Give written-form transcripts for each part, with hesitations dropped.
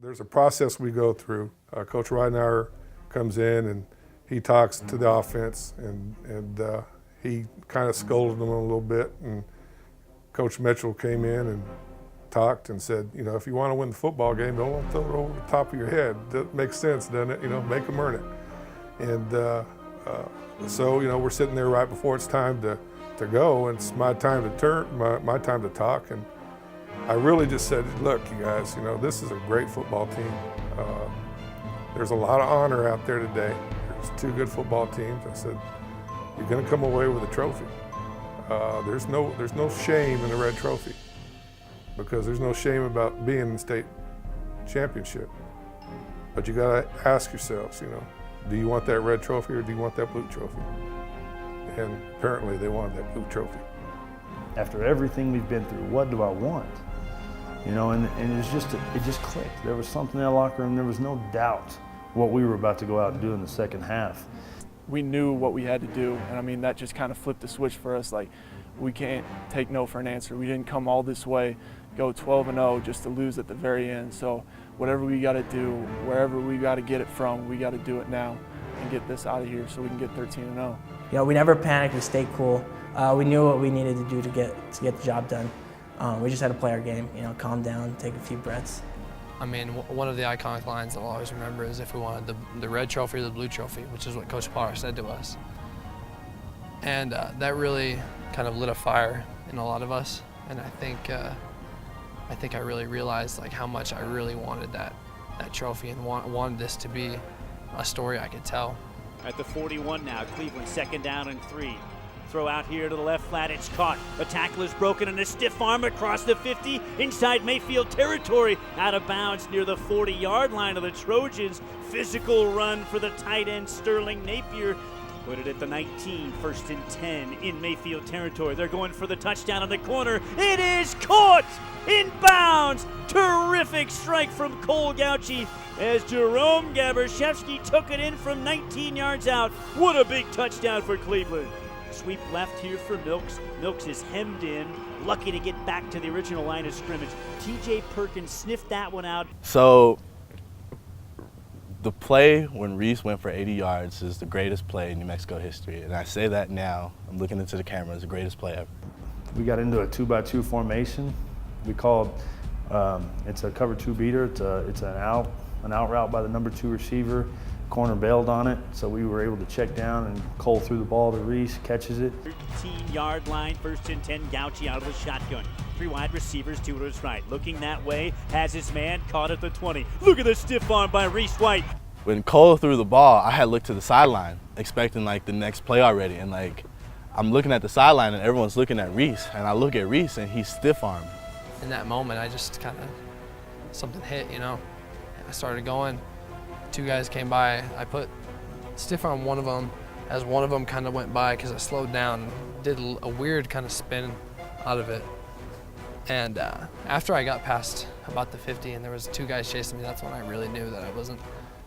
There's a process we go through. Coach Ridenour comes in and he talks to the offense, and he kind of scolded them a little bit. And Coach Mitchell came in and talked and said, you know, if you want to win the football game, don't throw it over the top of your head. That makes sense, doesn't it? You know, make them earn it. And so, you know, we're sitting there right before it's time to go, and it's my time to my time to talk. And I really just said, look, you guys, you know, this is a great football team. There's a lot of honor out there today. There's two good football teams. I said, you're going to come away with a trophy. There's no shame in the red trophy, because there's no shame about being in the state championship. But you got to ask yourselves, you know, do you want that red trophy or do you want that blue trophy? And apparently they wanted that blue trophy. After everything we've been through, what do I want? You know, and it just clicked. There was something in that locker room. There was no doubt what we were about to go out and do in the second half. We knew what we had to do, and I mean, that just kind of flipped the switch for us. Like, we can't take no for an answer. We didn't come all this way, go 12-0 just to lose at the very end. So whatever we got to do, wherever we got to get it from, we got to do it now and get this out of here so we can get 13-0. You know, we never panicked. We stayed cool. We knew what we needed to do to get the job done. We just had to play our game. You know, calm down, take a few breaths. I mean, one of the iconic lines that I'll always remember is if we wanted the red trophy or the blue trophy, which is what Coach Potter said to us. And that really kind of lit a fire in a lot of us. And I think I really realized like how much I really wanted that trophy and wanted this to be a story I could tell. At the 41 now, Cleveland 2nd down and 3. Throw out here to the left flat, it's caught. A tackle is broken and a stiff arm across the 50, inside Mayfield territory, out of bounds near the 40-yard line of the Trojans. Physical run for the tight end Sterling Napier. Put it at the 19, 1st and 10 in Mayfield territory. They're going for the touchdown on the corner. It is caught in bounds. Terrific strike from Cole Gauchi as Jerome Gabershevsky took it in from 19 yards out. What a big touchdown for Cleveland. Sweep left here for Milks. Milks is hemmed in, lucky to get back to the original line of scrimmage. TJ Perkins sniffed that one out. So the play when Reese went for 80 yards is the greatest play in New Mexico history. And I say that now, I'm looking into the camera, it's the greatest play ever. We got into a 2-by-2 formation. We called, it's a cover 2 beater. It's an out route by the number 2 receiver. Corner bailed on it, so we were able to check down and Cole threw the ball to Reese, catches it. 13-yard line, 1st and 10, Gauchi out of the shotgun. 3 wide receivers, 2 to his right. Looking that way, has his man, caught at the 20. Look at the stiff arm by Reese White. When Cole threw the ball, I had looked to the sideline, expecting like the next play already, and like I'm looking at the sideline and everyone's looking at Reese, and I look at Reese and he's stiff armed. In that moment, I just kind of, something hit, you know. I started going. 2 guys came by. I put stiff arm one of them as one of them kind of went by because I slowed down and did a weird kind of spin out of it. And after I got past about the 50 and there was 2 guys chasing me, that's when I really knew that I wasn't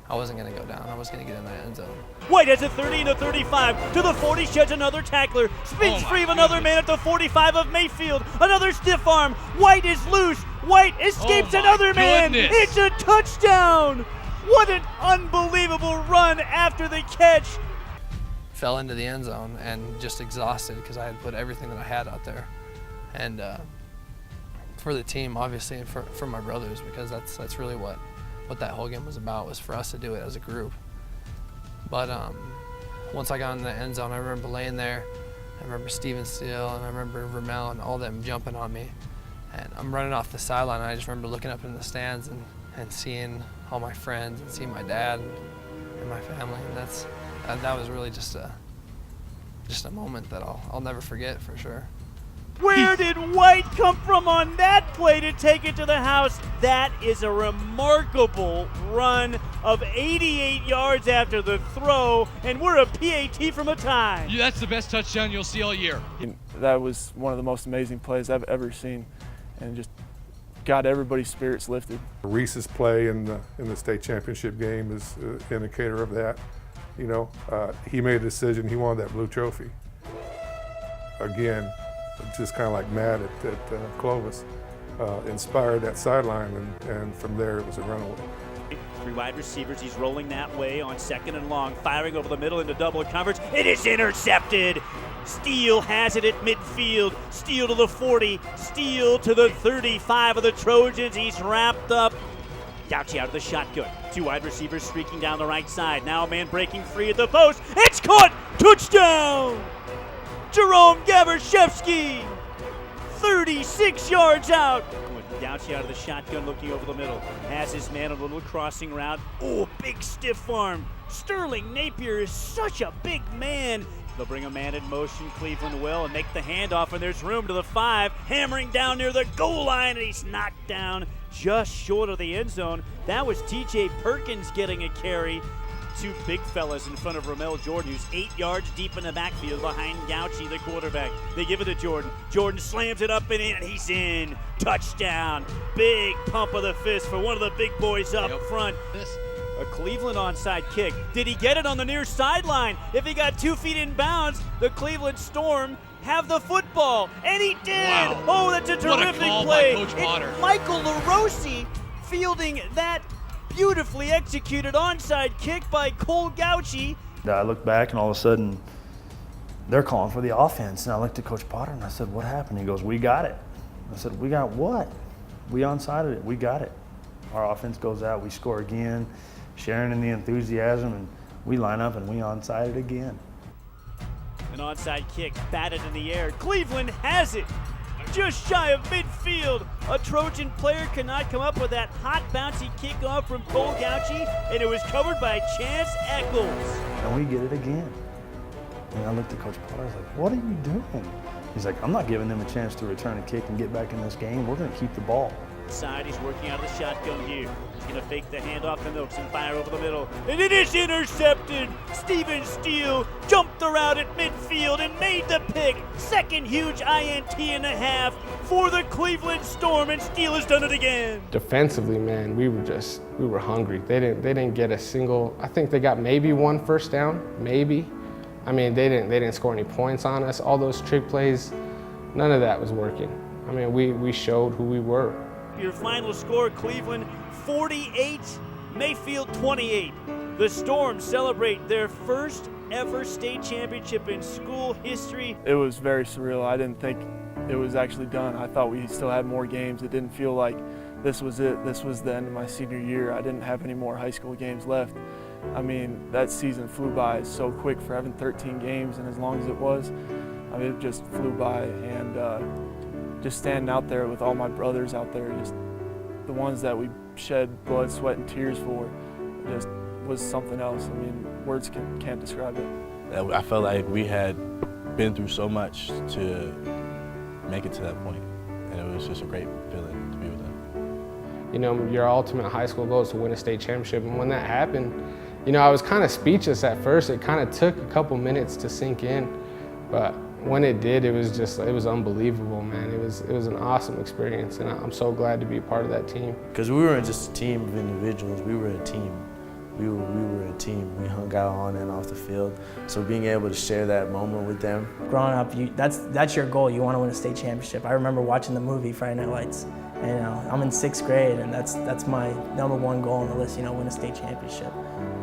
going to go down. I was going to get in that end zone. White has a 30 and a 35 to the 40, sheds another tackler, spins free of another man at the 45 of Mayfield. Another stiff arm. White is loose. White escapes another man. It's a touchdown. What an unbelievable run after the catch. Fell into the end zone and just exhausted because I had put everything that I had out there. And for the team, obviously, and for my brothers, because that's really what that whole game was about, was for us to do it as a group. But once I got in the end zone, I remember laying there. I remember Steven Steele and I remember Vermel and all them jumping on me. And I'm running off the sideline, and I just remember looking up in the stands and seeing all my friends and seeing my dad and my family, and that was really just a moment that I'll never forget for sure. Where did White come from on that play to take it to the house? That is a remarkable run of 88 yards after the throw, and we're a PAT from a tie. Yeah, that's the best touchdown you'll see all year. That was one of the most amazing plays I've ever seen, and just got everybody's spirits lifted. Reese's play in the state championship game is an indicator of that. You know, he made a decision. He wanted that blue trophy. Again, just kind of like mad at Clovis. inspired that sideline, and from there it was a runaway. 3 wide receivers. He's rolling that way on 2nd and long, firing over the middle into double coverage. It is intercepted. Steele has it at midfield. Steele to the 40. Steele to the 35 of the Trojans. He's wrapped up. Gauci out of the shotgun. 2 wide receivers streaking down the right side. Now a man breaking free at the post. It's caught. Touchdown. Jerome Gavrishevsky. 36 yards out. Gauci out of the shotgun, looking over the middle. Has his man on a little crossing route. Oh, big stiff arm. Sterling Napier is such a big man. They'll bring a man in motion. Cleveland will, and make the handoff, and there's room to the 5. Hammering down near the goal line, and he's knocked down just short of the end zone. That was TJ Perkins getting a carry. 2 big fellas in front of Ramel Jordan, who's 8 yards deep in the backfield behind Gauci, the quarterback. They give it to Jordan. Jordan slams it up and in, and he's in. Touchdown. Big pump of the fist for one of the big boys up front. A Cleveland onside kick. Did he get it on the near sideline? If he got 2 feet in bounds, the Cleveland Storm have the football, and he did. Wow. Oh, that's a What a terrific call play. by Coach Potter. It's Michael LaRossi fielding that beautifully executed onside kick by Cole Gauci. I looked back, and all of a sudden, they're calling for the offense. And I looked at Coach Potter, and I said, "What happened?" He goes, "We got it." I said, "We got what?" "We onside it. We got it." Our offense goes out. We score again, sharing in the enthusiasm, and we line up and we onside it again. An onside kick batted in the air. Cleveland has it. Just shy of midfield. A Trojan player could not come up with that hot, bouncy kickoff from Cole Gauci, and it was covered by Chance Eccles. And we get it again. And I looked at Coach Potter, I was like, "What are you doing?" He's like, "I'm not giving them a chance to return a kick and get back in this game. We're going to keep the ball." Side, he's working out of the shotgun here. He's going to fake the handoff to Noakes and fire over the middle. And it is intercepted. Steven Steele jumped the route at midfield and made the pick. Second huge INT and a half for the Cleveland Storm, and Steele has done it again. Defensively, man, we were hungry. They didn't get a single. I think they got maybe 1 first down, maybe. I mean, they didn't score any points on us. All those trick plays, none of that was working. I mean, we showed who we were. Your final score, Cleveland 48, Mayfield 28. The Storm celebrate their first ever state championship in school history. It was very surreal. I didn't think it was actually done. I thought we still had more games. It didn't feel like this was it. This was the end of my senior year. I didn't have any more high school games left. I mean, that season flew by so quick for having 13 games, and as long as it was, I mean, it just flew by. And just standing out there with all my brothers out there, just the ones that we shed blood, sweat, and tears for, just was something else. I mean, words can't describe it. I felt like we had been through so much to make it to that point, and it was just a great feeling to be with them. You know, your ultimate high school goal is to win a state championship, and when that happened, you know, I was kind of speechless at first. It kind of took a couple minutes to sink in, but when it did, it was unbelievable, man. It was an awesome experience, and I'm so glad to be a part of that team. Because we weren't just a team of individuals, we were a team. We were a team. We hung out on and off the field. So being able to share that moment with them. Growing up, that's your goal. You want to win a state championship. I remember watching the movie Friday Night Lights. And I'm in 6th grade, and that's my #1 goal on the list. You know, win a state championship.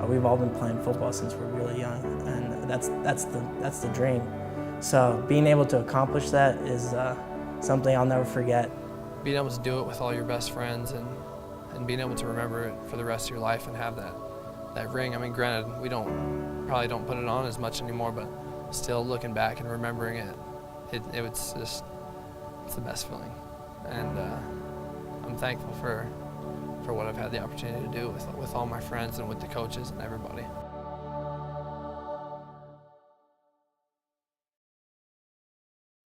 We've all been playing football since we're really young, and that's the dream. So being able to accomplish that is something I'll never forget. Being able to do it with all your best friends and being able to remember it for the rest of your life and have that ring. I mean, granted, we probably don't put it on as much anymore, but still looking back and remembering it's the best feeling. And I'm thankful for what I've had the opportunity to do with all my friends and with the coaches and everybody.